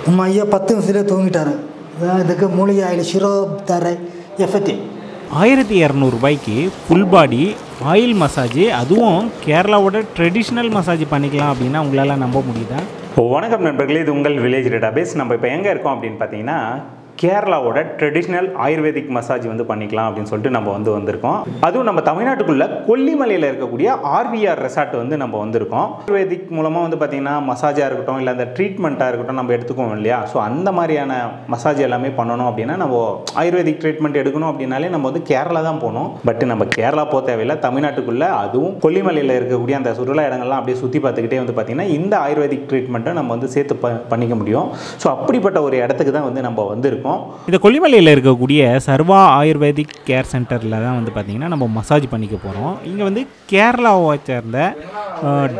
நம்ம ஐயா 10 நிமிஷத்துலேயே தூங்கிட்டாரு. இதுக்கு மூலிகை ஆயில் சிரோப் தர எஃபெக்டிவ் 1200 ரூபாய்க்கு ஃபுல் பாடி ஆயில் மசாஜ், அதுவும் கேரளாவோட ட்ரெடிஷ்னல் மசாஜ் பண்ணிக்கலாம் அப்படின்னா உங்களால் நம்ப முடியுதா? வணக்கம் நண்பர்களே, இது உங்கள் வில்லேஜ் டேட்டாபேஸ். நம்ம இப்போ எங்கே இருக்கோம் அப்படின்னு பார்த்தீங்கன்னா, கேரளாவோட ட்ரெடிஷ்னல் ஆயுர்வேதிக் மசாஜ் பண்ணிக்கலாம் அப்படின்னு சொல்லிட்டு நம்ம வந்திருக்கோம். அதுவும் நம்ம தமிழ்நாட்டுக்குள்ள கொல்லிமலையில் இருக்கக்கூடிய ஆர்விஆர் ரெசார்ட் நம்ம வந்திருக்கோம். ஆயுர்வேதிக் மூலமாக பார்த்தீங்கன்னா மசாஜாக இருக்கட்டும், இல்லை அந்த ட்ரீட்மெண்ட்டாக இருக்கட்டும் நம்ம எடுத்துக்குவோம் இல்லையா? ஸோ அந்த மாதிரியான மசாஜ் எல்லாமே பண்ணணும் அப்படின்னா, நம்ம ஆயுர்வேதிக் ட்ரீட்மெண்ட் எடுக்கணும் அப்படின்னாலே நம்ம கேரளா தான் போகணும். பட் நம்ம கேரளா போக தேவையில்லை. தமிழ்நாட்டுக்குள்ள அதுவும் கொல்லிமலையில் இருக்கக்கூடிய அந்த சுற்றுலா இடங்கள்லாம் அப்படியே சுற்றி பார்த்துக்கிட்டே பார்த்தீங்கன்னா இந்த ஆயுர்வேதிக் ட்ரீட்மெண்ட்டை நம்ம சேர்த்து பண்ணிக்க முடியும். ஸோ அப்படிப்பட்ட ஒரு இடத்துக்கு தான் நம்ம வந்திருக்கோம். இந்த கொல்லிமலையில் இருக்கக்கூடிய சர்வா ஆயுர்வேதிக் கேர் சென்டரில் தான் பார்த்தீங்கன்னா நம்ம மசாஜ் பண்ணிக்க போகிறோம். இங்கே கேரளாவை சேர்ந்த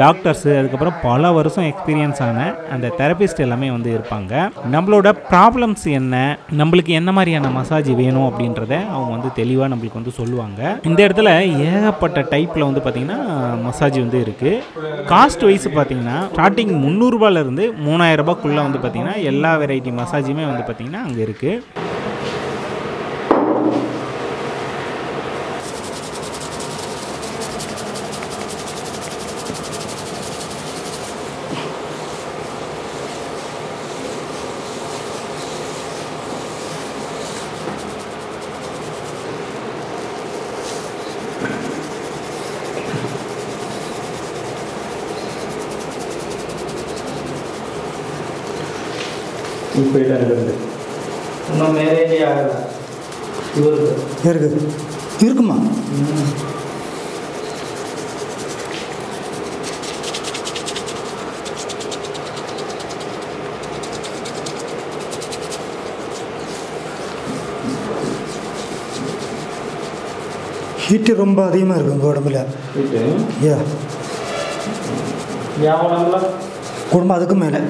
டாக்டர்ஸு, அதுக்கப்புறம் பல வருஷம் எக்ஸ்பீரியன்ஸ் ஆன அந்த தெரபிஸ்ட் எல்லாமே இருப்பாங்க. நம்மளோட ப்ராப்ளம்ஸ் என்ன, நம்மளுக்கு என்ன மாதிரியான மசாஜ் வேணும் அப்படின்றத அவங்க தெளிவாக நம்மளுக்கு சொல்லுவாங்க. இந்த இடத்துல ஏகப்பட்ட டைப்பில் பார்த்தீங்கன்னா மசாஜ் இருக்குது. காஸ்ட் வைஸ் பார்த்தீங்கன்னா ஸ்டார்டிங் 300 ரூபாயிலிருந்து 3000 ரூபாய்க்குள்ளே பார்த்தீங்கன்னா எல்லா வெரைட்டி மசாஜுமே பார்த்தீங்கன்னா அங்கே இருக்குது. இன்னும் மேரேஜே ஆகலை. இருக்குமா? ஹீட்டு ரொம்ப அதிகமாக இருக்கும் உங்கள் உடம்புல. குடும்பம் அதுக்கு மேலே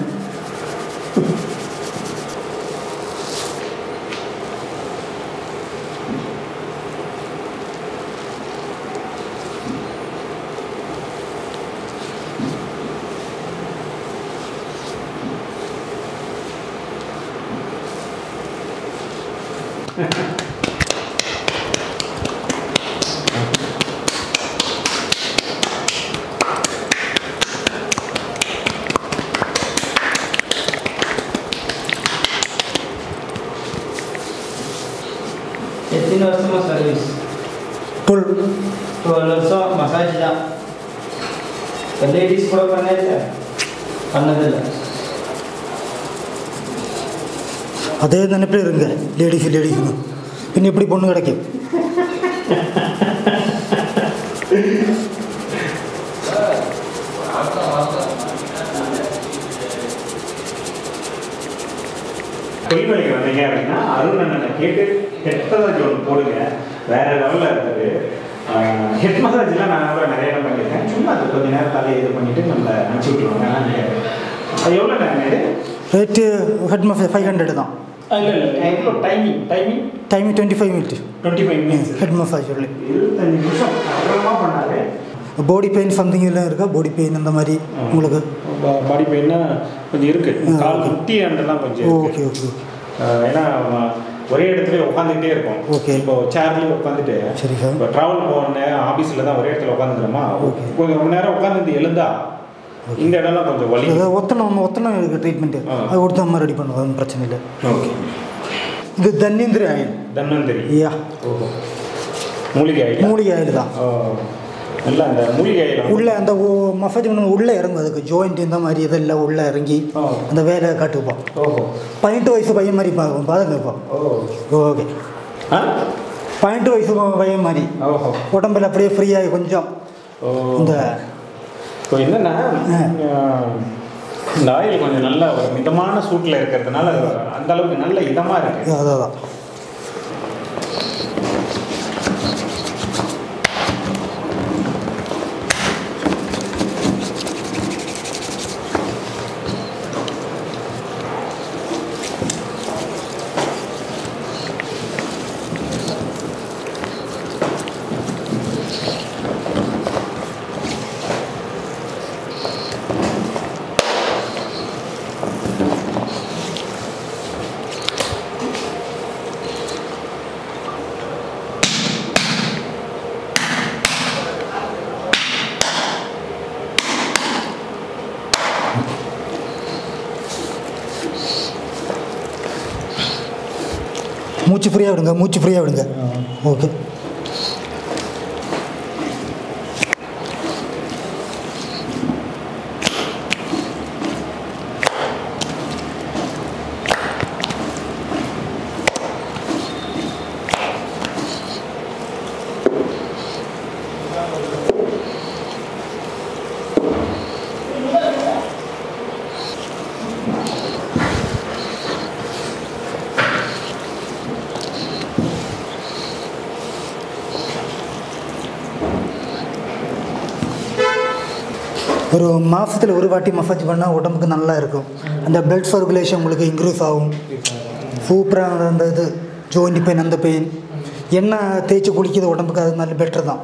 எத்தனை வருஷமா சர்வீஸ்? 12 வருஷம் மசாஜ் தான். லேடிஸ் கூட பண்ணதில்லை. அதே நினைப்பே இருங்க. லேடிஸ் பின்ன எப்படி பொண்ணு கிடைக்கும்? கொல்லிமலைக்கு வந்தீங்க அப்படின்னா அருண் அண்ணனை கேட்டு ஹெட் மசாஜ் ஒன்று போடுங்க. வேற லெவலில் இருக்குது. ஹெட் மசாஜ்லாம் நான் கூட நிறைய இடம் பண்ணியிருக்கேன். சும்மா அது கொஞ்சம் நேரம் தலையை இது பண்ணிவிட்டு நம்மளை அனுப்பிச்சி விட்ருவாங்க. அது எவ்வளோ நேரம் இது ரேட்டு? ஹெட் மசாஜ் 500 தான். இல்லை எவ்வளோ டைமிங் 25 மினிட்ஸ் ஹெட் மசாஜ். 25 நிமிஷம் அப்புறமா பண்ணாரு. பாடி பெயின் சம்திங் எல்லாம் இருக்கா? பாடி பெயின் அந்த மாதிரி உங்களுக்கு? பாடி பெயின்னா கொஞ்சம் இருக்குது. கால் முட்டி அண்டெல்லாம் கொஞ்சம். ஓகே. ஏன்னா ஒரே இடத்துல உட்காந்துக்கிட்டே இருக்கும். ஓகே. இப்போ சேர்லேயே உட்காந்துட்டு சரி சார். இப்போ ட்ராவல் போனேன், ஆஃபீஸில் தான் ஒரே இடத்துல உட்காந்துக்கிறோமா, கொஞ்சம் ரொம்ப நேரம் உட்காந்து எழுந்தா இந்த இடம்லாம் கொஞ்சம் வலி. ஒத்தனம் இருக்குது ட்ரீட்மெண்ட்டு. அது கொடுத்து அம்மா ரெடி பண்ணுவோம், பிரச்சனை இல்லை. ஓகே. இது தன்வந்திரி ஆயில். யா. ஓஹோ. மூலிகை ஆயில் தான். நல்லா அந்த மூலிகை ஆயில் உள்ளே அந்த மசாஜ் உள்ளே இறங்கும். அதுக்கு ஜாயிண்ட் இந்த மாதிரி இதெல்லாம் உள்ளே இறங்கி அந்த வேலையை காட்டுப்போம். 18 வயசு பையன் மாதிரி பாருங்கப்பா. ஓகே. 18 வயசு பையன் மாதிரி உடம்புல அப்படியே ஃப்ரீயாகி கொஞ்சம் இந்த என்னன்னா இந்த ஆயில் கொஞ்சம் நல்ல ஒரு மிதமான சூட்டில் இருக்கிறதுனால அந்த அளவுக்கு நல்ல இதமாக இருக்குது. அதான் மூச்சு ஃப்ரீயாக விடுங்க, மூச்சு ஃப்ரீயாக விடுங்க. ஓகே. ஒரு மாதத்தில் ஒரு வாட்டி மசாஜ் பண்ணால் உடம்புக்கு நல்லா இருக்கும். அந்த பிளட் சர்க்குலேஷன் உங்களுக்கு இன்க்ரீஸ் ஆகும். சூப்பராக அந்த இது ஜாயிண்ட் பெயின், அந்த பெயின் எண்ணெய் தேய்ச்சி குளிக்கிறது உடம்புக்கு அது நல்ல பெட்டர் தான்.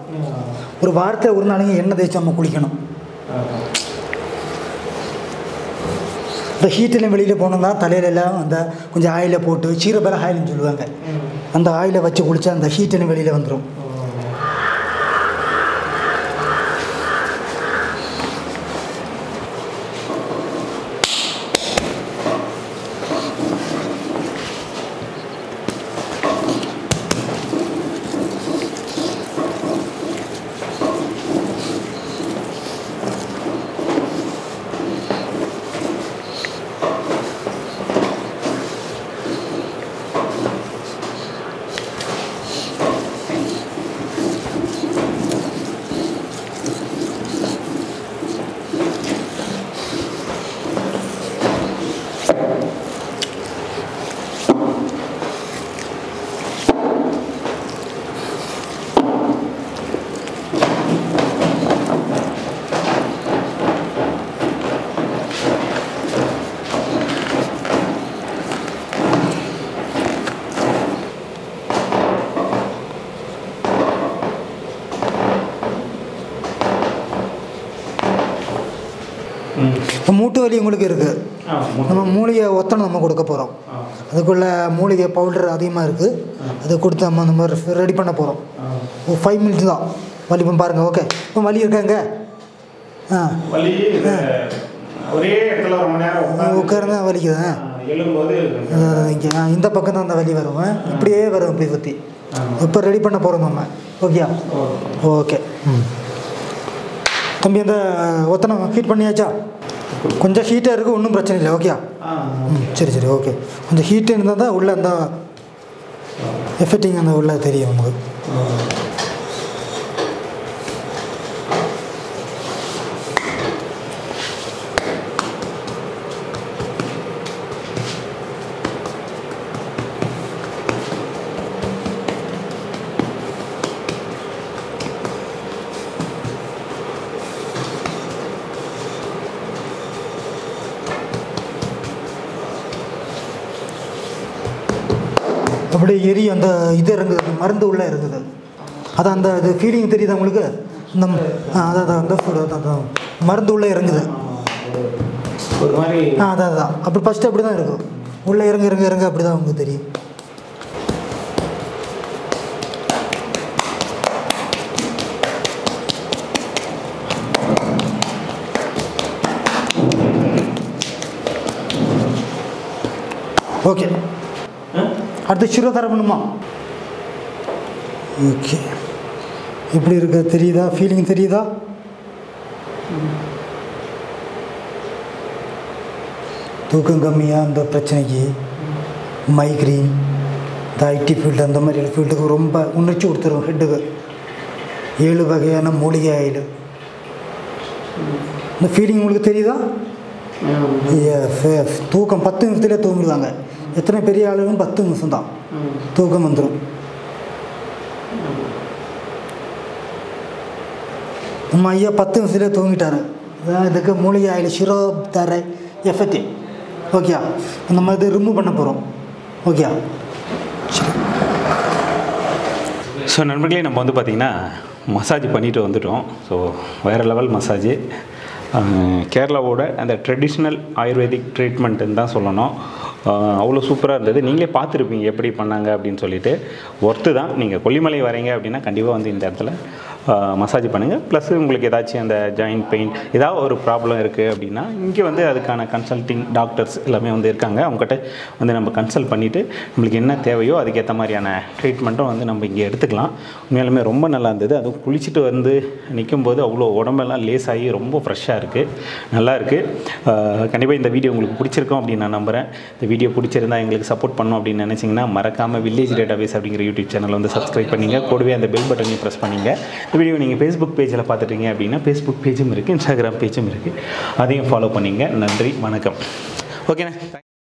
ஒரு வாரத்தில் ஒரு நாளைக்கு எண்ணெய் தேய்ச்சி நம்ம குளிக்கணும். இந்த ஹீட்டெல்லாம் வெளியில் போனோம்னா தலையிலெல்லாம் அந்த கொஞ்சம் ஆயிலை போட்டு சீரபர ஆயில்னு சொல்லுவாங்க, அந்த ஆயிலை வச்சு குளித்தா அந்த ஹீட்டெல்லாம் வெளியில் வந்துடும். மூட்டு வலி உங்களுக்கு இருக்குது, நம்ம மூலிகை ஒத்தனை நம்ம கொடுக்க போகிறோம். அதுக்குள்ளே மூலிகை பவுடர் அதிகமாக இருக்குது, அதை கொடுத்து நம்ம ரெடி பண்ண போகிறோம். ஒரு 5 மினிட்ஸ் தான் வலி. இப்போ பாருங்கள். ஓகே, இப்போ வலி இருக்காங்க. வலி ஒரே இடத்துல ரொம்ப நேரம் உட்கார்ந்து தான் வலிக்குது. இங்கே இந்த பக்கம் தான் அந்த வலி வரும், இப்படியே வரும் இப்படி சுற்றி. இப்போ ரெடி பண்ண போகிறோம் நம்ம. ஓகேயா? ஓகே. தம்பி அந்த ஒத்தனை ஹீட் பண்ணியாச்சா? கொஞ்சம் ஹீட்டாக இருக்குது, ஒன்றும் பிரச்சனை இல்லை. ஓகேயா? சரி சரி. ஓகே, கொஞ்சம் ஹீட்டு இருந்தால் தான் உள்ளே அந்த எஃபெக்டிங் அந்த உள்ளே தெரியும் நமக்கு. அப்படியே எரி அந்த இது இறங்குது, மருந்து உள்ளே இருக்குது. அதான் அந்த இது ஃபீலிங் தெரியுது உங்களுக்கு? இந்த அதான் அந்த ஃபுட் அதான் மருந்து உள்ளே இறங்குது ஒரு மாதிரி. அதான் அப்படி ஃபஸ்ட்டு அப்படி தான் இருக்கும். உள்ளே இறங்க இறங்க இறங்க அப்படி தான் உங்களுக்கு தெரியும். ஓகே, அடுத்து சிரோதாரம் பண்ணுமா? ஓகே, எப்படி இருக்கு தெரியுதா? ஃபீலிங் தெரியுதா? தூக்கம் கம்மியாக அந்த பிரச்சனைக்கு, மைக்ரீன், இந்த ஐடி ஃபீல்டு அந்த மாதிரி ஃபீல்டுக்கு ரொம்ப உணர்ச்சி கொடுத்துரும் ஹெட்டுக்கு. 7 வகையான மூலிகை ஆயில். இந்த ஃபீலிங் உங்களுக்கு தெரியுதா? தூக்கம் 10 நிமிஷத்துலேயே தூங்கிடுவாங்க. எத்தனை பெரிய ஆளுங்களும் 10 நிமிஷம் தான் தூக்கம் வந்துடும். நம்ம ஐயா 10 நிமிஷத்துலேயே தூங்கிட்டாரு. இதுக்கு மூலிகை ஆயில் சிரோதார எஃபெக்ட். ஓகேயா? நம்ம இது ரிமூவ் பண்ண போகிறோம். ஓகேயா? ஸோ நண்பர்களே, நம்ம வந்து பார்த்திங்கன்னா மசாஜ் பண்ணிட்டு வந்துட்டோம். ஸோ வேறு லெவல் மசாஜ். கேரளாவோட அந்த ட்ரெடிஷ்னல் ஆயுர்வேதிக் ட்ரீட்மெண்ட்டுன்னு தான் சொல்லணும். அவ்வளோ சூப்பராக இருந்தது. நீங்களே பார்த்துருப்பீங்க எப்படி பண்ணாங்க அப்படின்னு சொல்லிட்டு. ஒர்த்து தான். நீங்கள் கொல்லிமலை வரீங்க அப்படின்னா கண்டிப்பாக வந்து இந்த இடத்துல மசாஜ் பண்ணுங்கள். ப்ளஸ் உங்களுக்கு ஏதாச்சும் அந்த ஜாயிண்ட் பெயின் ஏதாவது ஒரு ப்ராப்ளம் இருக்குது அப்படின்னா இங்கே வந்து அதுக்கான கன்சல்டிங் டாக்டர்ஸ் எல்லாமே வந்து இருக்காங்க. அவங்ககிட்ட வந்து நம்ம கன்சல்ட் பண்ணிவிட்டு நம்மளுக்கு என்ன தேவையோ அதுக்கேற்ற மாதிரியான ட்ரீட்மெண்ட்டும் வந்து நம்ம இங்கே எடுத்துக்கலாம். உண்மையாலுமே ரொம்ப நல்லா இருந்தது. அதுவும் குளிச்சுட்டு வந்து நிற்கும்போது அவ்வளோ உடம்பெல்லாம் லேஸாகி ரொம்ப ஃப்ரெஷ்ஷாக இருக்குது, நல்லா இருக்குது. கண்டிப்பாக இந்த வீடியோ உங்களுக்கு பிடிச்சிருக்கும் அப்படின்னு நான் நம்புகிறேன். இந்த வீடியோ பிடிச்சிருந்தா எங்களுக்கு சப்போர்ட் பண்ணணும் அப்படின்னு நினச்சிங்கன்னா மறக்காமல் வில்லேஜ் டேட்டாபேஸ் அப்படிங்கிற யூடியூப் சேனல் வந்து சப்ஸ்கிரைப் பண்ணிங்க. கூடவே அந்த பெல் பட்டனையும் ப்ரெஸ் பண்ணிங்க. இந்த வீடியோ நீங்கள் ஃபேஸ்புக் பேஜில் பார்த்துட்டீங்க அப்படின்னா ஃபேஸ்புக் பேஜும் இருக்குது, இன்ஸ்டாகிராம் பேஜும் இருக்குது, அதையும் ஃபாலோ பண்ணிங்க. நன்றி, வணக்கம். ஓகேண்ணே.